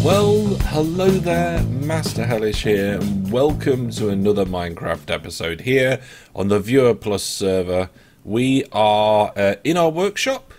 Well, hello there, Master Hellish here, and welcome to another Minecraft episode here on the Viewer Plus server. We are in our workshop,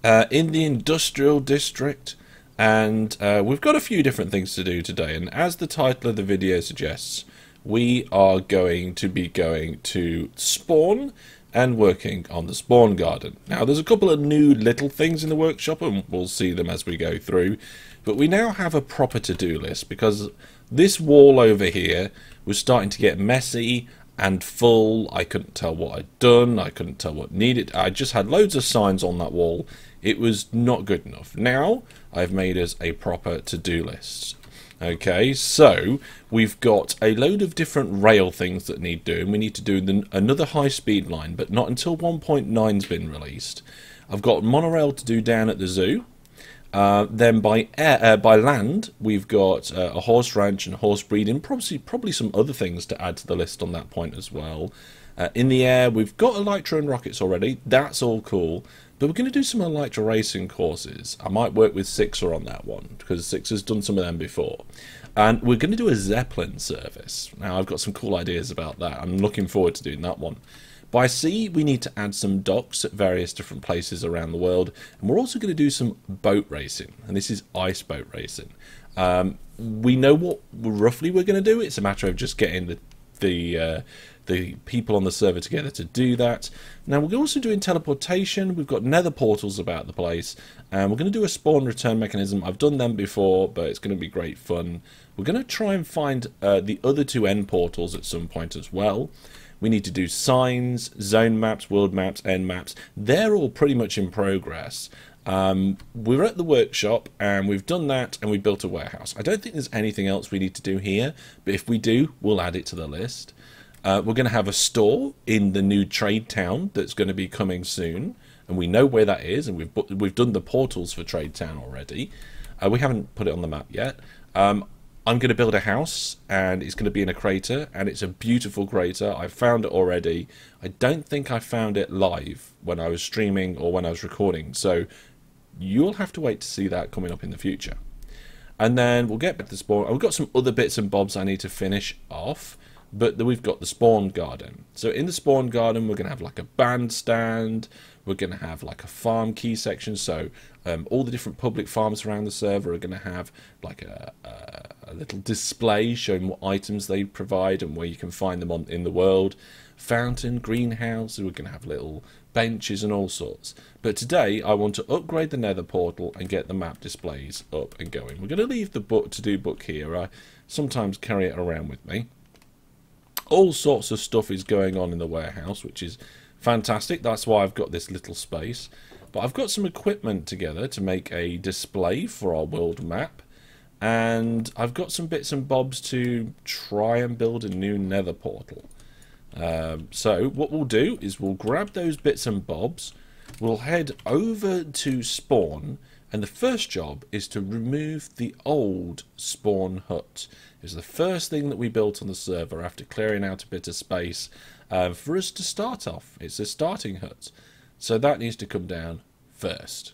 in the industrial district, and we've got a few different things to do today, and as the title of the video suggests, we are going to spawn and working on the spawn garden. Now, there's a couple of new little things in the workshop, and we'll see them as we go through. But we now have a proper to-do list, because this wall over here was starting to get messy and full. I couldn't tell what I'd done. I couldn't tell what needed. I just had loads of signs on that wall. It was not good enough. Now, I've made us a proper to-do list. Okay, so we've got a load of different rail things that need doing. We need to do another high-speed line, but not until 1.9's been released. I've got monorail to do down at the zoo. Then by land, we've got a horse ranch and horse breeding, probably some other things to add to the list on that point as well. In the air, we've got Elytra and rockets already. That's all cool. But we're going to do some Elytra racing courses. I might work with Sixer on that one, because Sixer's done some of them before. And we're going to do a Zeppelin service. Now, I've got some cool ideas about that. I'm looking forward to doing that one. By sea, we need to add some docks at various different places around the world, and we're also going to do some boat racing, and this is ice boat racing. We know what roughly we're going to do. It's a matter of just getting the people on the server together to do that. Now, we're also doing teleportation. We've got nether portals about the place, and we're going to do a spawn return mechanism. I've done them before, but it's going to be great fun. We're going to try and find the other two end portals at some point as well. We need to do signs, zone maps, world maps, end maps. They're all pretty much in progress. We're at the workshop, and we've done that, and we built a warehouse. I don't think there's anything else we need to do here, but if we do, we'll add it to the list. We're going to have a store in the new trade town that's going to be coming soon, and we know where that is, and we've done the portals for trade town already. We haven't put it on the map yet. I'm going to build a house, and it's going to be in a crater, and it's a beautiful crater. I found it already. I don't think I found it live when I was streaming or when I was recording, so you'll have to wait to see that coming up in the future. And then we'll get back to the spawn. We've got some other bits and bobs I need to finish off, but we've got the spawn garden. So in the spawn garden, we're going to have like a bandstand. We're going to have like a farm key section, so all the different public farms around the server are going to have like a little display showing what items they provide and where you can find them in the world. Fountain, greenhouse, we're going to have little benches and all sorts. But today I want to upgrade the nether portal and get the map displays up and going. We're going to leave the to-do book here. I sometimes carry it around with me. All sorts of stuff is going on in the warehouse, which is fantastic. That's why I've got this little space. But I've got some equipment together to make a display for our world map. And I've got some bits and bobs to try and build a new nether portal. So what we'll do is we'll grab those bits and bobs. We'll head over to spawn. And the first job is to remove the old spawn hut. It's the first thing that we built on the server after clearing out a bit of space for us to start off. It's a starting hut. So that needs to come down first.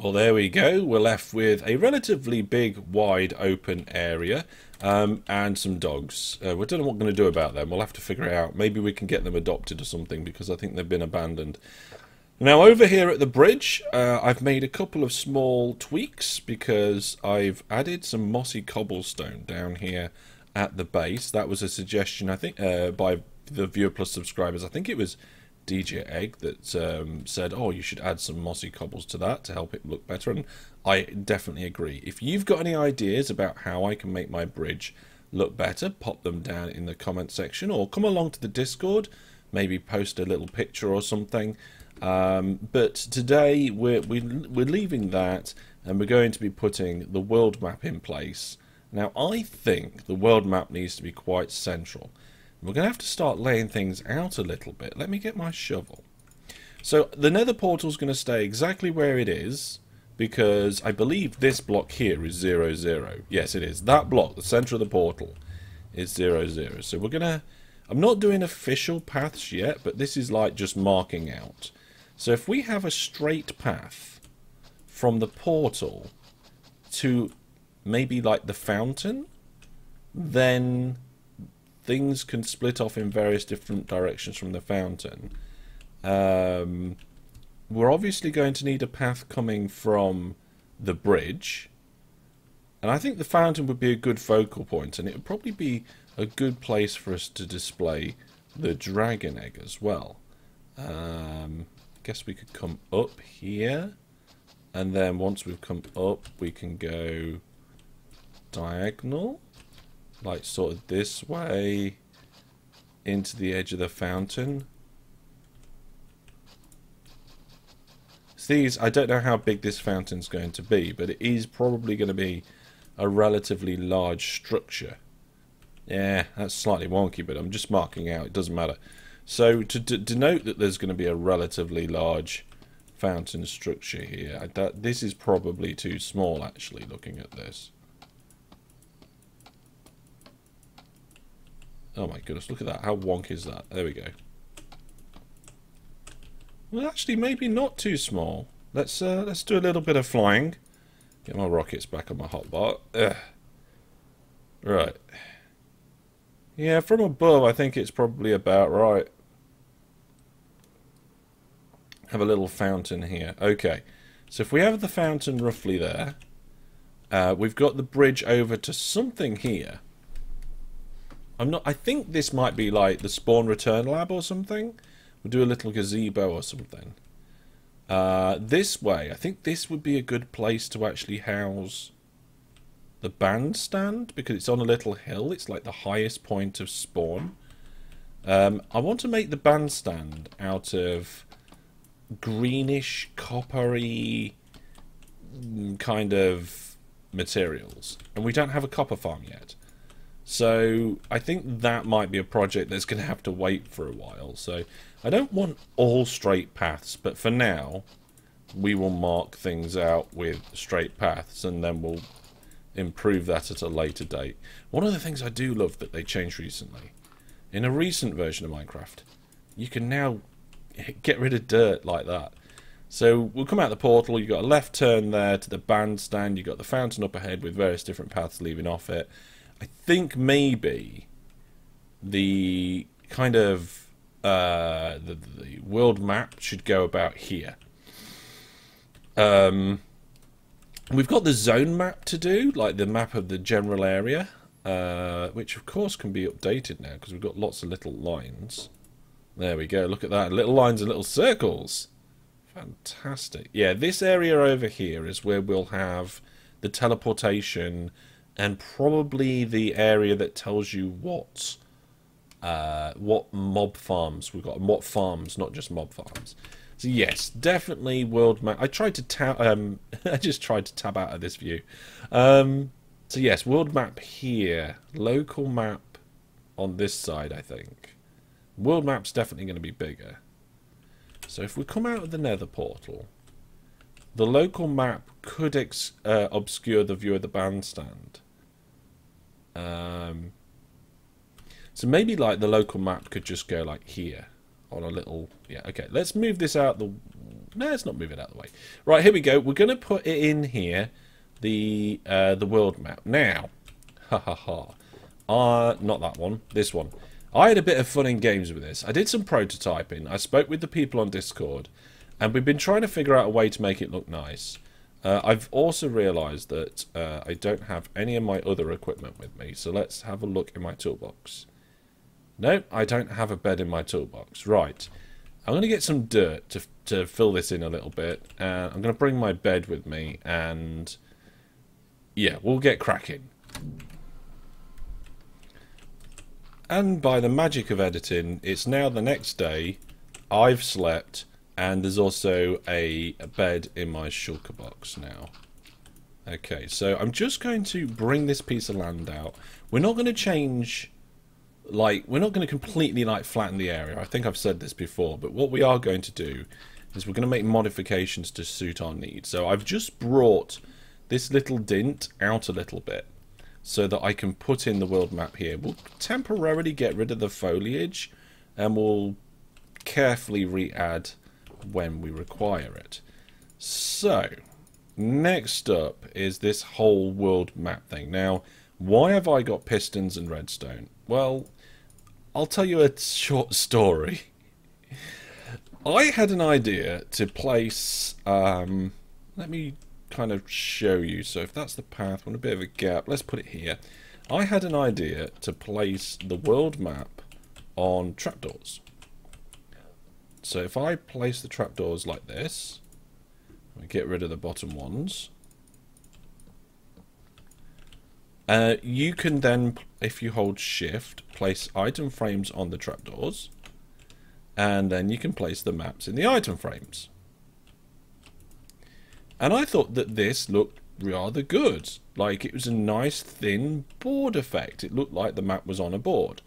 Well, there we go. We're left with a relatively big, wide, open area and some dogs. We don't know what we're going to do about them. We'll have to figure it out. Maybe we can get them adopted or something because I think they've been abandoned. Now, over here at the bridge, I've made a couple of small tweaks because I've added some mossy cobblestone down here at the base. That was a suggestion, I think, by the Viewer Plus subscribers. I think it was DJ Egg that said, oh, you should add some mossy cobbles to that to help it look better, and I definitely agree. If you've got any ideas about how I can make my bridge look better, pop them down in the comment section or come along to the Discord, maybe post a little picture or something. But today we're leaving that and we're going to be putting the world map in place. Now I think the world map needs to be quite central. We're going to have to start laying things out a little bit. Let me get my shovel. So the nether portal is going to stay exactly where it is because I believe this block here is 0, 0. Yes, it is. That block, the center of the portal, is 0, 0. So we're going to... I'm not doing official paths yet, but this is like just marking out. So if we have a straight path from the portal to maybe like the fountain, then things can split off in various different directions from the fountain. We're obviously going to need a path coming from the bridge. And I think the fountain would be a good focal point, and it would probably be a good place for us to display the dragon egg as well. Guess we could come up here, and then once we've come up we can go diagonal, like sort of this way into the edge of the fountain. These, I don't know how big this fountain's going to be, but it is probably going to be a relatively large structure. Yeah, that's slightly wonky, but I'm just marking out, it doesn't matter. So to denote that there's going to be a relatively large fountain structure here, this is probably too small actually, looking at this. Oh my goodness, look at that, how wonky is that? There we go. Well, actually, maybe not too small. Let's do a little bit of flying. Get my rockets back on my hotbar. Right. Yeah, from above, I think it's probably about right. Have a little fountain here. Okay. So if we have the fountain roughly there, we've got the bridge over to something here. I think this might be like the spawn return lab or something. We'll do a little gazebo or something. This way, I think this would be a good place to actually house the bandstand, because it's on a little hill. It's like the highest point of spawn. I want to make the bandstand out of greenish, coppery kind of materials. And we don't have a copper farm yet. So I think that might be a project that's going to have to wait for a while. So I don't want all straight paths, but for now we will mark things out with straight paths and then we'll improve that at a later date. One of the things I do love that they changed recently, in a recent version of Minecraft, you can now get rid of dirt like that. So we'll come out the portal, you've got a left turn there to the bandstand, you've got the fountain up ahead with various different paths leaving off it. I think maybe the kind of the world map should go about here. We've got the zone map to do, like the map of the general area, which of course can be updated now because we've got lots of little lines. There we go, look at that, little lines and little circles. Fantastic. Yeah, this area over here is where we'll have the teleportation and probably the area that tells you what mob farms we've got, and what farms, not just mob farms. So yes, definitely world map. I tried to tab. I just tried to tab out of this view. So yes, world map here, local map on this side. I think world map's definitely going to be bigger. So if we come out of the nether portal, the local map could obscure the view of the bandstand. So maybe like the local map could just go like here on a little, yeah, okay, let's move this out the No, let's not move it out of the way. Right, here we go. We're going to put it in here, the world map. Now, ha ha ha. Not that one, this one. I had a bit of fun in games with this. I did some prototyping. I spoke with the people on Discord, and we've been trying to figure out a way to make it look nice. I've also realised that I don't have any of my other equipment with me, so let's have a look in my toolbox. No, I don't have a bed in my toolbox. Right. I'm going to get some dirt to fill this in a little bit. I'm going to bring my bed with me, and yeah, we'll get cracking. And by the magic of editing, it's now the next day. I've slept, and there's also a bed in my shulker box now. Okay, so I'm just going to bring this piece of land out. We're not going to change, like, we're not going to completely, like, flatten the area. I think I've said this before, but what we are going to do is we're going to make modifications to suit our needs. So I've just brought this little dint out a little bit, so that I can put in the world map here. We'll temporarily get rid of the foliage, and we'll carefully re-add when we require it. So, next up is this whole world map thing. Now, why have I got pistons and redstone? Well, I'll tell you a short story. I had an idea to place... let me kind of show you. So if that's the path, want a bit of a gap, let's put it here. I had an idea to place the world map on trapdoors. So if I place the trapdoors like this, we get rid of the bottom ones. You can then, if you hold shift, place item frames on the trapdoors, and then you can place the maps in the item frames. And I thought that this looked rather good. Like, it was a nice thin board effect. It looked like the map was on a board.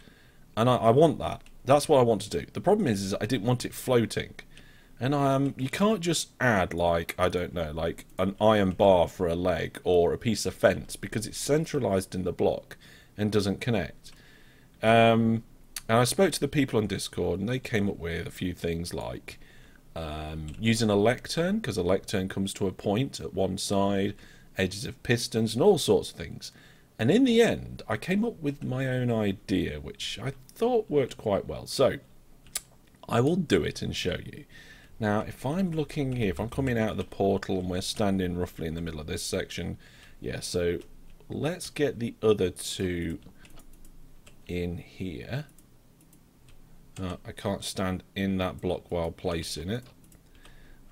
And I want that. That's what I want to do. The problem is I didn't want it floating. And you can't just add, like, I don't know, like an iron bar for a leg or a piece of fence, because it's centralized in the block and doesn't connect. And I spoke to the people on Discord, and they came up with a few things like using a lectern, because a lectern comes to a point at one side, edges of pistons, and all sorts of things. And in the end, I came up with my own idea, which I thought worked quite well. So, I will do it and show you. Now, if I'm looking here, if I'm coming out of the portal and we're standing roughly in the middle of this section, yeah, so let's get the other two in here. I can't stand in that block while placing it.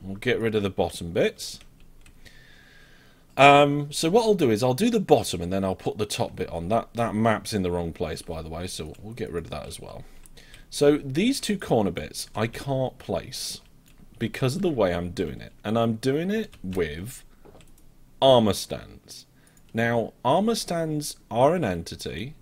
We'll get rid of the bottom bits. So what I'll do is I'll do the bottom and then I'll put the top bit on. That map's in the wrong place, by the way, so we'll get rid of that as well. So these two corner bits I can't place because of the way I'm doing it. And I'm doing it with armor stands. Now, armor stands are an entity,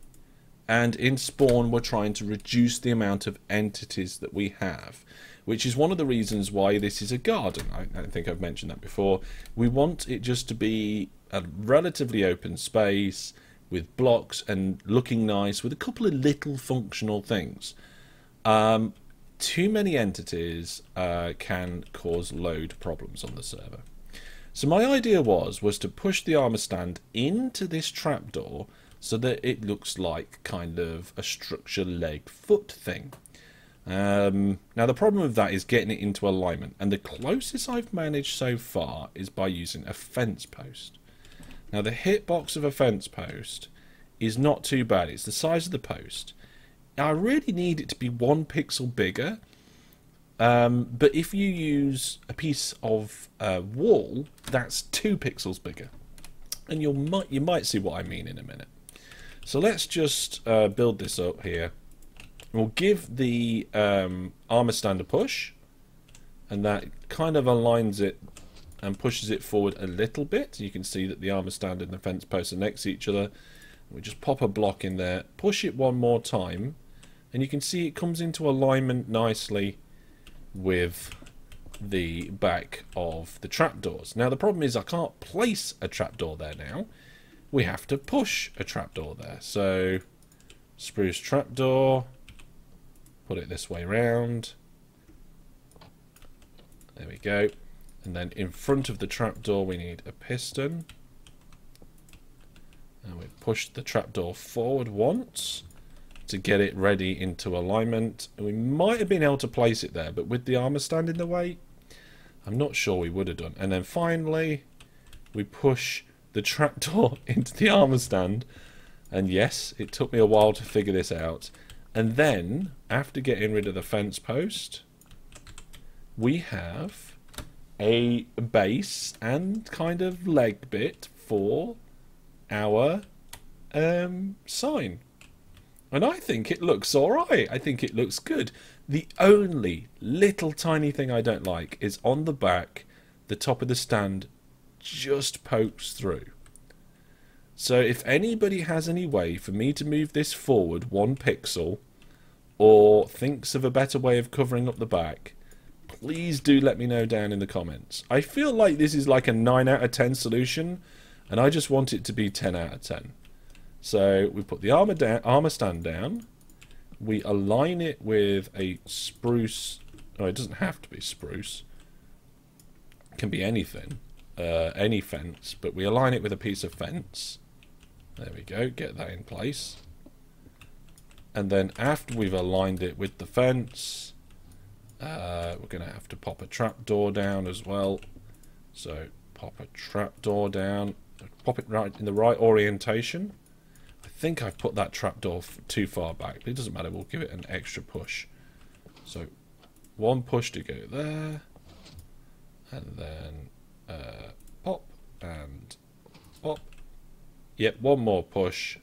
and in Spawn we're trying to reduce the amount of entities that we have, which is one of the reasons why this is a garden. I think I've mentioned that before. We want it just to be a relatively open space with blocks and looking nice with a couple of little functional things. Too many entities can cause load problems on the server. So my idea was to push the armor stand into this trapdoor so that it looks like kind of a structure leg foot thing. Now the problem with that is getting it into alignment, and the closest I've managed so far is by using a fence post. Now the hitbox of a fence post is not too bad. It's the size of the post. Now, I really need it to be 1 pixel bigger, but if you use a piece of wall, that's 2 pixels bigger, and you might see what I mean in a minute. So let's just build this up here. We'll give the armor stand a push, and that kind of aligns it and pushes it forward a little bit. You can see that the armor stand and the fence post are next to each other. We just pop a block in there, push it one more time, and you can see it comes into alignment nicely with the back of the trapdoors. Now the problem is I can't place a trapdoor there now. We have to push a trapdoor there. So spruce trapdoor, put it this way round. There we go. And then in front of the trapdoor we need a piston. And we push the trapdoor forward once to get it ready into alignment. And we might have been able to place it there, but with the armor stand in the way, I'm not sure we would have done. And then finally, we push the trapdoor into the armor stand. And yes, it took me a while to figure this out. And then, after getting rid of the fence post, we have a base and kind of leg bit for our sign. And I think it looks alright. I think it looks good. The only little tiny thing I don't like is on the back, the top of the stand just pokes through. So if anybody has any way for me to move this forward 1 pixel, or thinks of a better way of covering up the back, please do let me know down in the comments. I feel like this is like a 9 out of 10 solution, and I just want it to be 10 out of 10. So we put the armor stand down, we align it with a spruce, oh, it doesn't have to be spruce, it can be anything, any fence, but we align it with a piece of fence. There we go, get that in place. And then after we've aligned it with the fence, we're going to have to pop a trapdoor down as well. So pop a trapdoor down, pop it right in the right orientation. I think I've put that trapdoor too far back, but it doesn't matter, we'll give it an extra push. So 1 push to go there, and then pop and pop. Yep, 1 more push,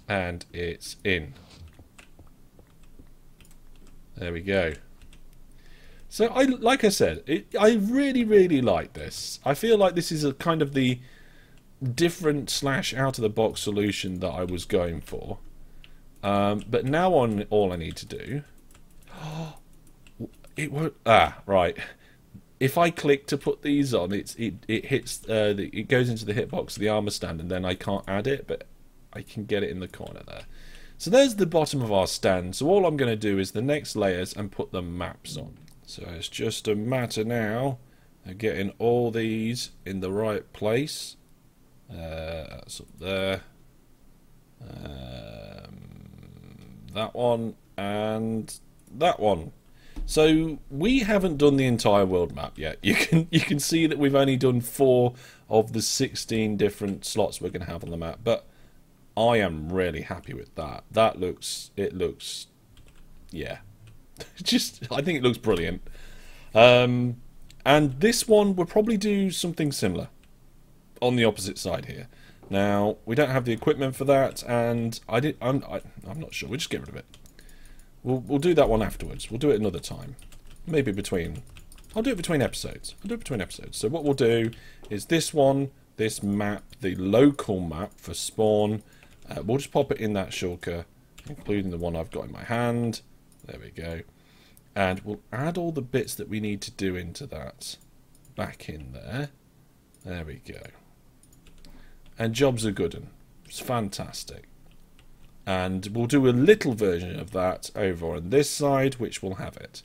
and it's in. There we go. So like I said, I really like this. I feel like this is a kind of the different / out of the box solution that I was going for. But now on, all I need to do, it won't. Right. If I click to put these on, it hits. It goes into the hitbox of the armor stand, and then I can't add it, but I can get it in the corner there. So there's the bottom of our stand. So all I'm going to do is the next layers and put the maps on. So it's just a matter now of getting all these in the right place. That's up there. That one and that one. So we haven't done the entire world map yet. You can see that we've only done 4 of the 16 different slots we're going to have on the map, but I am really happy with that. It looks, yeah, I think it looks brilliant. And this one we'll probably do something similar on the opposite side here. Now we don't have the equipment for that, and I'm not sure. We'll just get rid of it. We'll do that one afterwards. We'll do it another time. Maybe between... I'll do it between episodes. So what we'll do is this one, this map, the local map for spawn. We'll just pop it in that shulker, including the one I've got in my hand. There we go. And we'll add all the bits that we need to do into that back in there. There we go. And jobs are good. It's fantastic. And we'll do a little version of that over on this side, which will have it.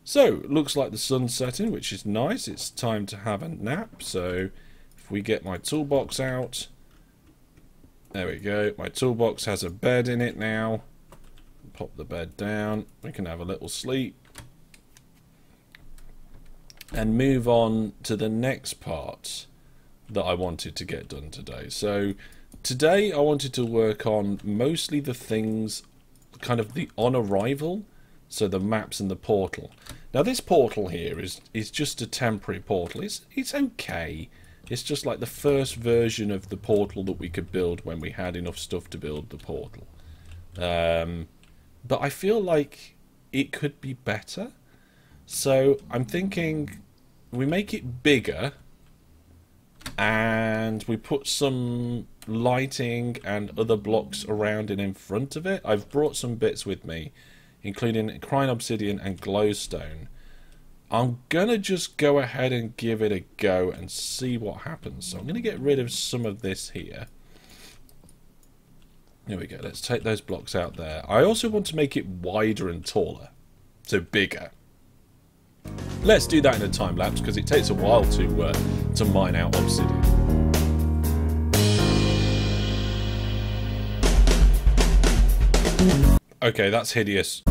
So, looks like the sun's setting, which is nice. It's time to have a nap. So, if we get my toolbox out, there we go. My toolbox has a bed in it now. Pop the bed down. We can have a little sleep. And move on to the next part that I wanted to get done today. So, today I wanted to work on mostly the things, kind of the on arrival, so the maps and the portal. Now this portal here is just a temporary portal. It's okay. It's just like the first version of the portal that we could build when we had enough stuff to build the portal. But I feel like it could be better. So I'm thinking we make it bigger and we put some lighting and other blocks around and in front of it. I've brought some bits with me, including crying obsidian and glowstone. I'm gonna just go ahead and give it a go and see what happens. So I'm gonna get rid of some of this here. There we go. Let's take those blocks out there. I also want to make it wider and taller, so bigger. Let's do that in a time lapse because it takes a while to mine out obsidian. Okay, that's hideous.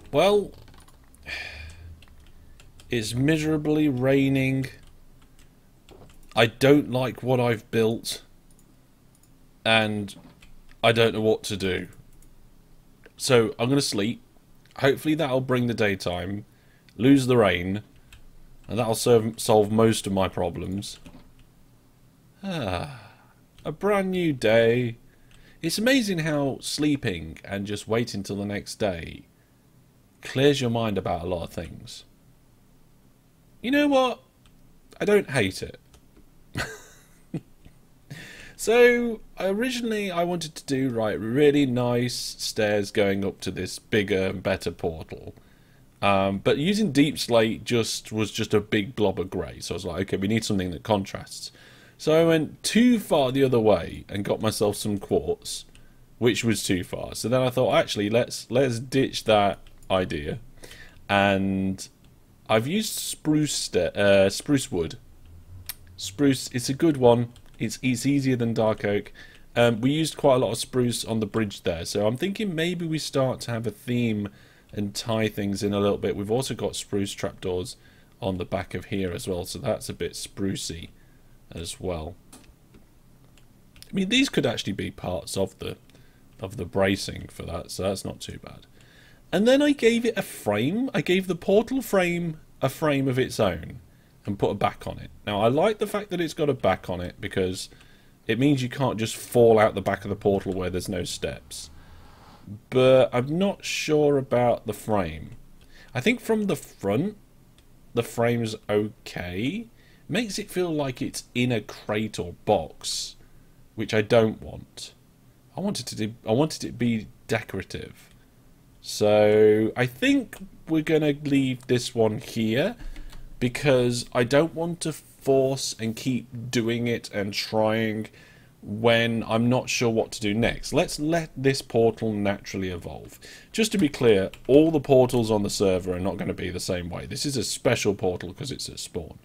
Well, it's miserably raining. I don't like what I've built. And I don't know what to do. So I'm going to sleep. Hopefully that'll bring the daytime. Lose the rain. And that'll solve most of my problems. A brand new day. It's amazing how sleeping and just waiting till the next day clears your mind about a lot of things. You know what? I don't hate it. So, originally I wanted to do, really nice stairs going up to this bigger and better portal. But using deep slate was just a big blob of grey. So I was like, okay, we need something that contrasts. So I went too far the other way and got myself some quartz, which was too far. So then I thought, actually, let's ditch that idea, and I've used spruce wood. Spruce, it's a good one. It's easier than dark oak. We used quite a lot of spruce on the bridge there, so I'm thinking maybe we start to have a theme and tie things in a little bit. We've also got spruce trapdoors on the back of here as well, so that's a bit sprucey as well. I mean, these could actually be parts of the bracing for that, so that's not too bad. And then I gave it a frame. I gave the portal frame a frame of its own and put a back on it. Now, I like the fact that it's got a back on it because it means you can't just fall out the back of the portal where there's no steps. But I'm not sure about the frame. I think from the front, the frame's okay. Makes it feel like it's in a crate or box, which I don't want. I wanted it to be decorative. So I think we're going to leave this one here because I don't want to force and keep doing it and trying when I'm not sure what to do next. Let's let this portal naturally evolve. Just to be clear, all the portals on the server are not going to be the same way. This is a special portal because it's a spawn.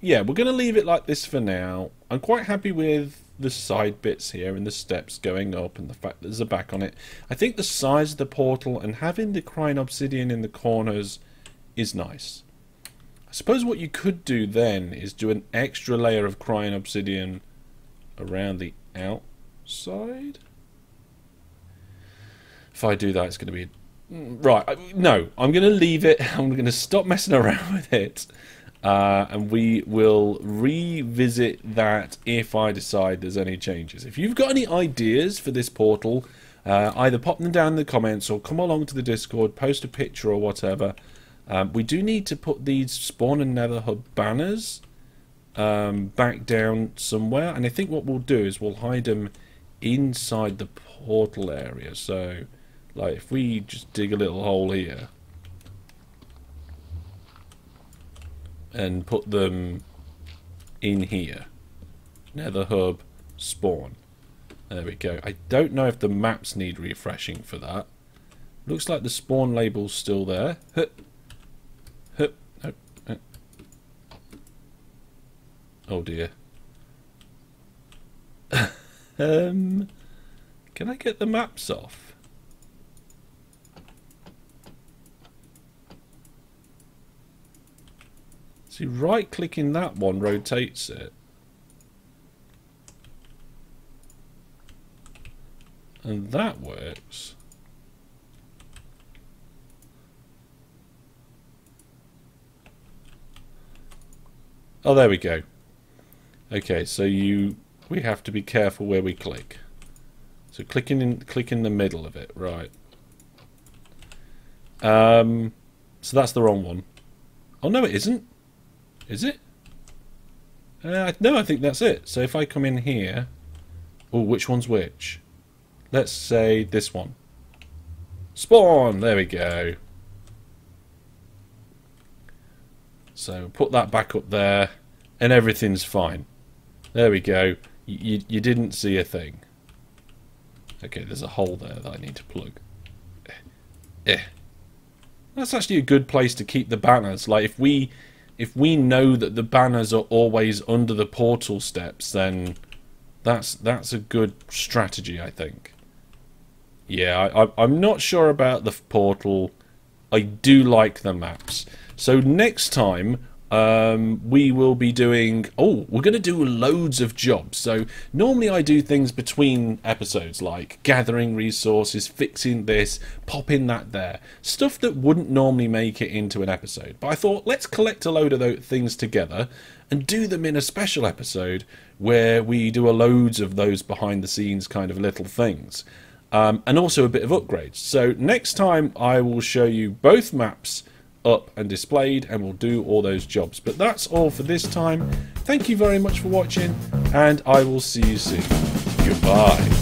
Yeah, we're going to leave it like this for now. I'm quite happy with the side bits here and the steps going up and the fact that there's a back on it. I think the size of the portal and having the crying obsidian in the corners is nice. I suppose what you could do then is do an extra layer of crying obsidian around the outside. If I do that, it's going to be... Right, no, I'm going to leave it. I'm going to stop messing around with it. And we will revisit that if I decide there's any changes. If you've got any ideas for this portal, either pop them down in the comments or come along to the Discord, post a picture or whatever. We do need to put these spawn and nether hub banners back down somewhere. And I think what we'll do is we'll hide them inside the portal area. So, like, if we just dig a little hole here and put them in here. Nether hub, spawn. There we go. I don't know if the maps need refreshing for that. Looks like the spawn label's still there. Hup. Hup. Nope. Oh dear. Can I get the maps off? See, right-clicking that one rotates it. And that works. Oh, there we go. Okay, so we have to be careful where we click. So click in the middle of it, right? So that's the wrong one. Oh no, it isn't. Is it? No, I think that's it. So if I come in here, oh, which one's which? Let's say this one. Spawn. There we go. So put that back up there, and everything's fine. There we go. You didn't see a thing. Okay, there's a hole there that I need to plug. That's actually a good place to keep the banners. Like if we know that the banners are always under the portal steps, then that's a good strategy, I think. Yeah, I'm not sure about the portal. I do like the maps. So next time, we will be doing... Oh, we're going to do loads of jobs. So normally I do things between episodes, like gathering resources, fixing this, popping that there. Stuff that wouldn't normally make it into an episode. But I thought, let's collect a load of those things together and do them in a special episode where we do a loads of those behind the scenes kind of little things. And also a bit of upgrades. So next time I will show you both maps up and displayed, and we'll do all those jobs. But that's all for this time. Thank you very much for watching, and I will see you soon. Goodbye.